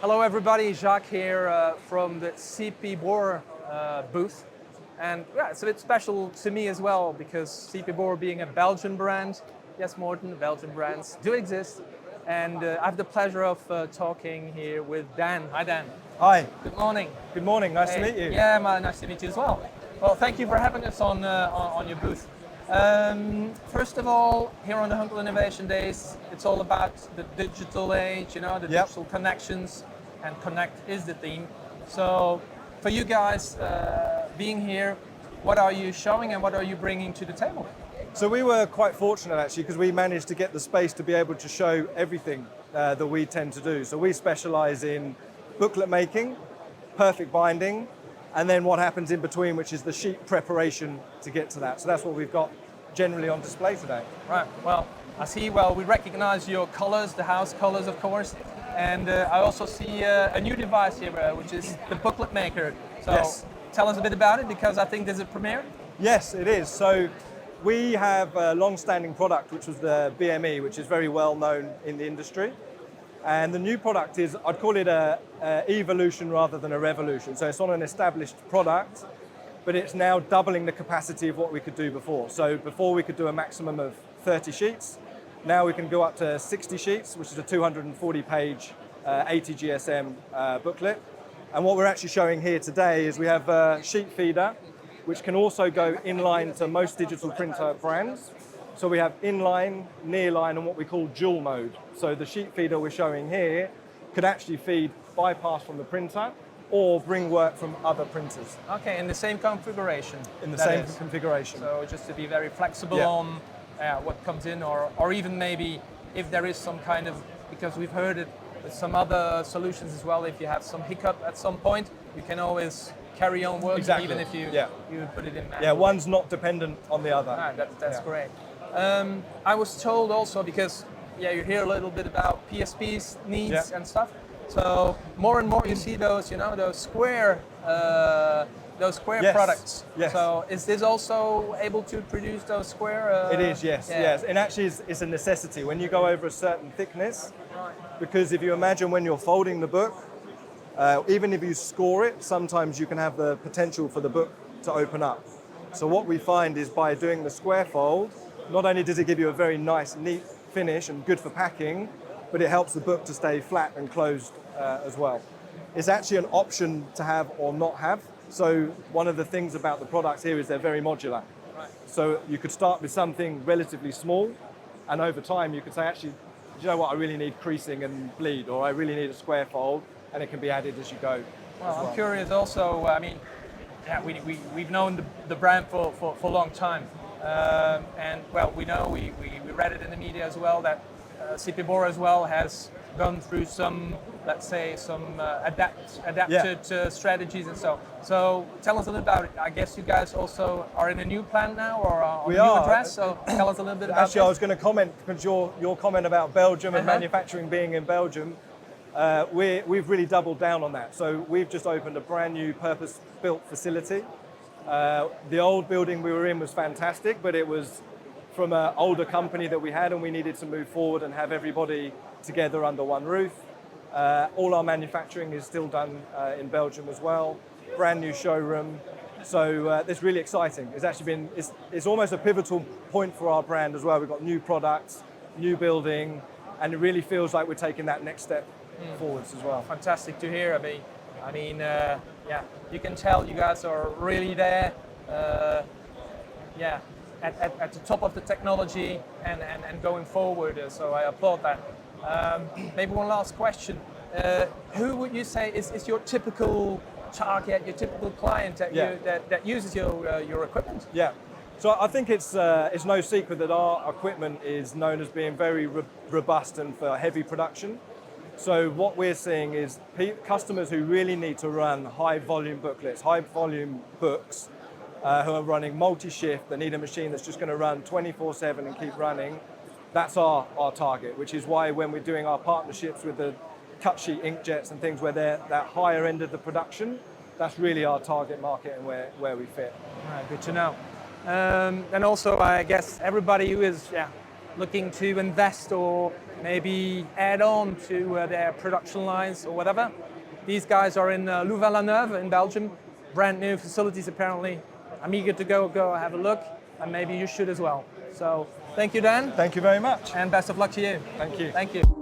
Hello everybody, Jacques here from the CP Bourg booth. And yeah, it's a bit special to me as well because CP Bourg being a Belgian brand, yes Morten, Belgian brands do exist. And I have the pleasure of talking here with Dan. Hi Dan. Hi. Good morning. Good morning, nice to meet you. Yeah, nice to meet you as well. Well, thank you for having us on your booth. First of all, here on the Hunkeler Innovation Days, it's all about the digital age, the digital connections, and connect is the theme. So for you guys being here, what are you showing and what are you bringing to the table? So we were quite fortunate actually because we managed to get the space to be able to show everything that we tend to do. So we specialize in booklet making, perfect binding, and then what happens in between, which is the sheet preparation to get to that. So that's what we've got generally on display today. Right, well, I see, we recognize your colors, the house colors, of course, and I also see a new device here, which is the booklet maker. So yes. Tell us a bit about it, because I think there's a premiere. Yes, it is. So we have a long-standing product, which was the BME, which is very well known in the industry. And the new product is, I'd call it a evolution rather than a revolution. So it's on an established product, but it's now doubling the capacity of what we could do before. So before we could do a maximum of 30 sheets. Now we can go up to 60 sheets, which is a 240-page 80 GSM booklet. And what we're actually showing here today is we have a sheet feeder, which can also go inline to most digital printer brands. So we have inline, nearline, and what we call dual mode. So the sheet feeder we're showing here could actually feed bypass from the printer or bring work from other printers. Okay, in the same configuration. In the same configuration. So just to be very flexible on what comes in, or even maybe if there is some kind of, because we've heard it with some other solutions as well, if you have some hiccup at some point, you can always carry on working, even if you put it in manually. Yeah, one's not dependent on the other. That's great. I was told also, because you hear a little bit about PSP's needs and stuff. So more and more you see those, those square products. Yes. So is this also able to produce those square? It is, yes. And actually it's a necessity when you go over a certain thickness, because if you imagine when you're folding the book, even if you score it, sometimes you can have the potential for the book to open up. So what we find is by doing the square fold, not only does it give you a very nice, neat finish and good for packing, but it helps the book to stay flat and closed as well. It's actually an option to have or not have. So one of the things about the products here is they're very modular. Right. So you could start with something relatively small, and over time you could say, actually, do you know what, I really need creasing and bleed, or I really need a square fold, and it can be added as you go. Well, I'm curious also, we've known the brand for a long time. And we know, we read it in the media as well, that CP Bourg as well has gone through some, let's say, adapted strategies and so. So tell us a little about it. I guess you guys also are in a new plant now, or on a new address, so tell us a little bit about it. Actually, I was going to comment, because your comment about Belgium and manufacturing being in Belgium, we've really doubled down on that. So we've just opened a brand new purpose-built facility. The old building we were in was fantastic, but it was from an older company that we had, and we needed to move forward and have everybody together under one roof. All our manufacturing is still done in Belgium as well. Brand new showroom. So it's really exciting. It's actually it's almost a pivotal point for our brand as well. We've got new products, new building, and it really feels like we're taking that next step forwards as well. Fantastic to hear. I mean, you can tell you guys are really there, at the top of the technology and going forward. So I applaud that. Maybe one last question. Who would you say is your typical target, your typical client that uses your equipment? Yeah. So I think it's no secret that our equipment is known as being very robust and for heavy production. So what we're seeing is customers who really need to run high volume booklets, high volume books, who are running multi-shift, they need a machine that's just going to run 24/7 and keep running. That's our target, which is why when we're doing our partnerships with the cut sheet inkjets and things where they're that higher end of the production, that's really our target market and where we fit. All right, good to know. And also, I guess everybody who is looking to invest or maybe add on to their production lines or whatever, these guys are in Louvain-la-Neuve in Belgium, brand new facilities apparently. I'm eager to go have a look, and maybe you should as well. So thank you, Dan. Thank you very much. And best of luck to you. Thank you. Thank you.